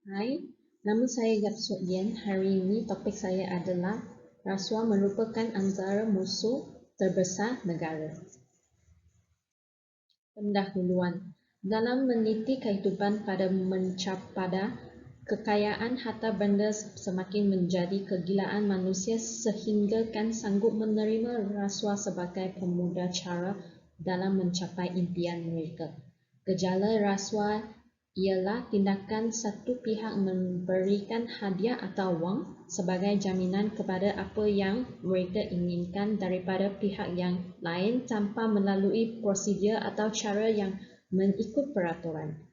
Hai, nama saya Gap Sok Yen. Hari ini topik saya adalah rasuah merupakan antara musuh terbesar negara. Pendahuluan. Dalam meniti kehidupan pada mencapada, kekayaan harta benda semakin menjadi kegilaan manusia sehinggakan sanggup menerima rasuah sebagai pemudah cara dalam mencapai impian mereka. Gejala rasuah ialah tindakan satu pihak memberikan hadiah atau wang sebagai jaminan kepada apa yang mereka inginkan daripada pihak yang lain tanpa melalui prosedur atau cara yang mengikut peraturan.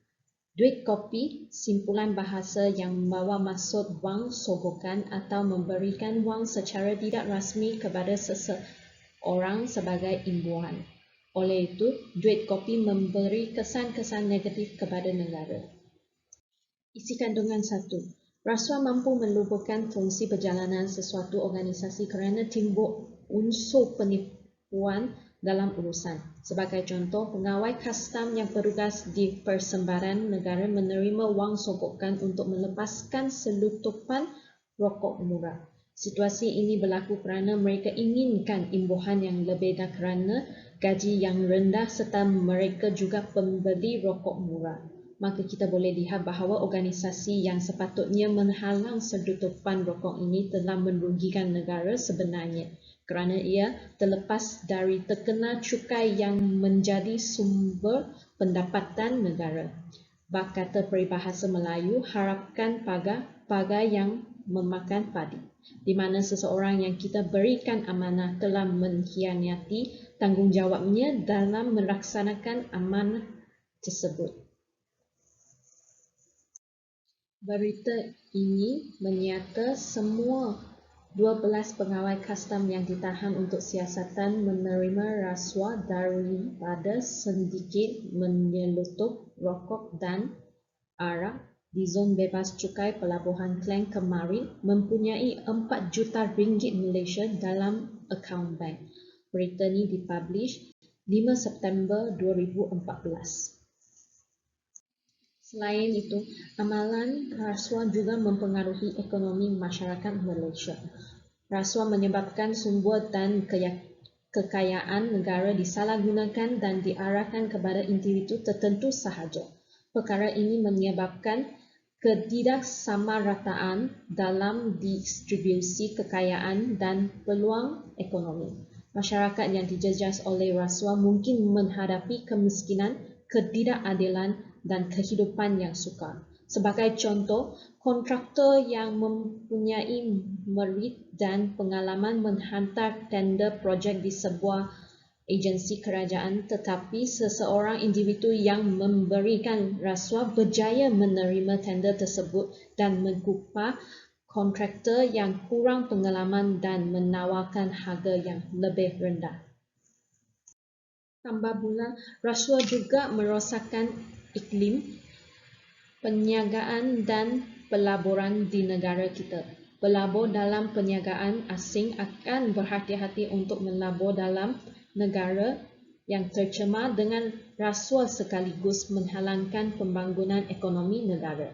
Duit kopi, simpulan bahasa yang membawa maksud wang sogokan atau memberikan wang secara tidak rasmi kepada seseorang sebagai imbuhan. Oleh itu, duit kopi memberi kesan-kesan negatif kepada negara. Isi kandungan 1. Rasuah mampu meluburkan fungsi perjalanan sesuatu organisasi kerana timbul unsur penipuan dalam urusan. Sebagai contoh, pengawal kastam yang bertugas di persembaran negara menerima wang sogokan untuk melepaskan selutupan rokok murah. Situasi ini berlaku kerana mereka inginkan imbuhan yang lebih dan kerana gaji yang rendah serta mereka juga pembeli rokok murah. Maka kita boleh lihat bahawa organisasi yang sepatutnya menghalang selutupan rokok ini telah merugikan negara sebenarnya kerana ia terlepas dari terkena cukai yang menjadi sumber pendapatan negara. Bak kata peribahasa Melayu, harapkan pagar yang memakan padi, di mana seseorang yang kita berikan amanah telah mengkhianati tanggungjawabnya dalam melaksanakan amanah tersebut. Berita ini menyata semua 12 pengawal kastam yang ditahan untuk siasatan menerima rasuah daripada sindiket menyelutup rokok dan arak di zon bebas cukai Pelabuhan Klang kemarin mempunyai 4 juta ringgit Malaysia dalam akaun bank. Berita ini dipublish 5 September 2014. Selain itu, amalan rasuah juga mempengaruhi ekonomi masyarakat Malaysia. Rasuah menyebabkan sumber dan kekayaan negara disalahgunakan dan diarahkan kepada individu tertentu sahaja. Perkara ini menyebabkan ketidaksamarataan dalam distribusi kekayaan dan peluang ekonomi. Masyarakat yang dijejas oleh rasuah mungkin menghadapi kemiskinan, ketidakadilan dan kehidupan yang sukar. Sebagai contoh, kontraktor yang mempunyai merit dan pengalaman menghantar tender projek di sebuah agensi kerajaan, tetapi seseorang individu yang memberikan rasuah berjaya menerima tender tersebut dan mengupah kontraktor yang kurang pengalaman dan menawarkan harga yang lebih rendah. Tambah pula, rasuah juga merosakkan iklim perniagaan dan pelaburan di negara kita. Pelabur dalam perniagaan asing akan berhati-hati untuk melabur dalam negara yang tercemar dengan rasuah sekaligus menghalangkan pembangunan ekonomi negara.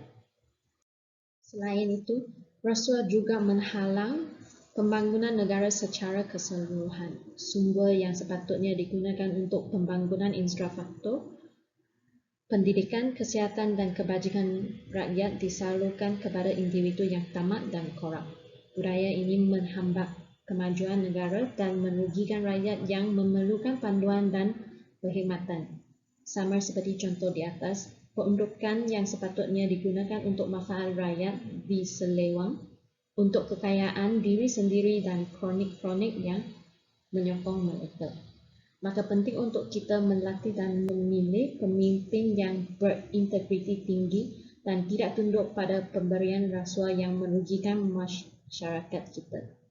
Selain itu, rasuah juga menghalang pembangunan negara secara keseluruhan. Sumber yang sepatutnya digunakan untuk pembangunan infrastruktur, pendidikan, kesihatan dan kebajikan rakyat disalurkan kepada individu yang tamak dan korup. Budaya ini menghambat kemajuan negara dan merugikan rakyat yang memerlukan panduan dan perkhidmatan. Sama seperti contoh di atas, peruntukan yang sepatutnya digunakan untuk manfaat rakyat diselewang untuk kekayaan diri sendiri dan kronik-kronik yang menyokong mereka. Maka penting untuk kita melatih dan memilih pemimpin yang berintegriti tinggi dan tidak tunduk pada pemberian rasuah yang merugikan masyarakat kita.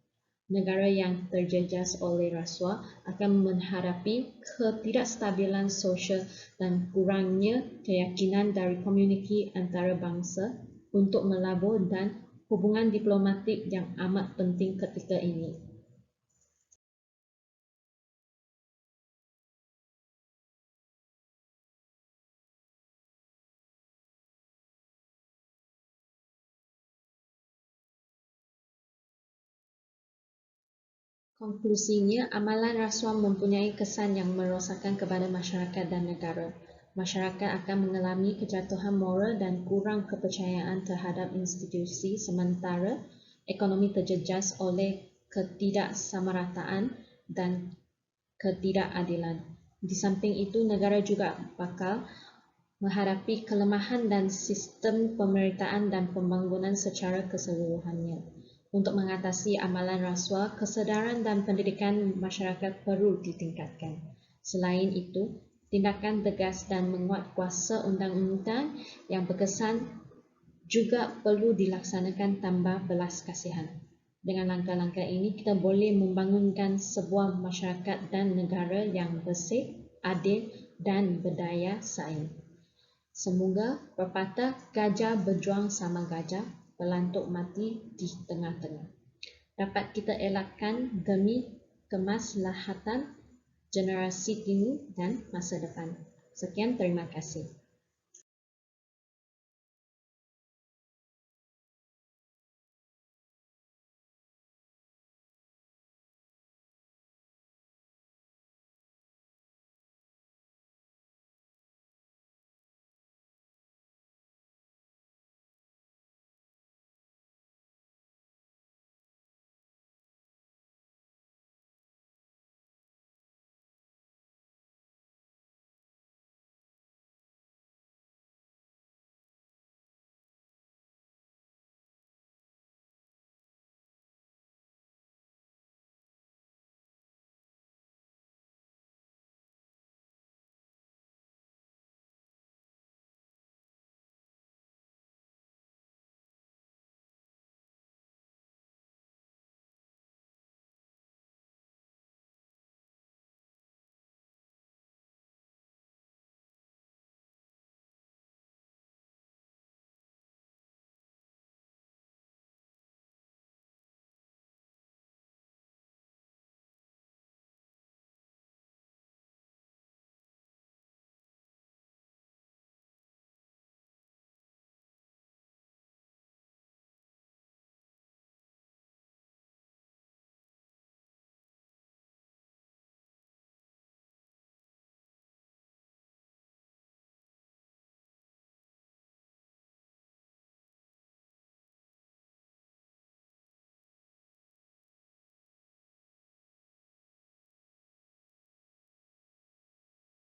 Negara yang terjejas oleh rasuah akan menghadapi ketidakstabilan sosial dan kurangnya keyakinan dari komuniti antarabangsa untuk melabur dan hubungan diplomatik yang amat penting ketika ini. Konklusinya, amalan rasuah mempunyai kesan yang merosakkan kepada masyarakat dan negara. Masyarakat akan mengalami kejatuhan moral dan kurang kepercayaan terhadap institusi, sementara ekonomi terjejas oleh ketidaksamarataan dan ketidakadilan. Di samping itu, negara juga bakal menghadapi kelemahan dan sistem pemerintahan dan pembangunan secara keseluruhannya. Untuk mengatasi amalan rasuah, kesedaran dan pendidikan masyarakat perlu ditingkatkan. Selain itu, tindakan tegas dan menguatkuasa undang-undang yang berkesan juga perlu dilaksanakan tanpa belas kasihan. Dengan langkah-langkah ini, kita boleh membangunkan sebuah masyarakat dan negara yang bersih, adil, dan berdaya saing. Semoga pepatah gajah berjuang sama gajah, pelantuk mati di tengah-tengah dapat kita elakkan demi kemaslahatan generasi kini dan masa depan. Sekian, terima kasih.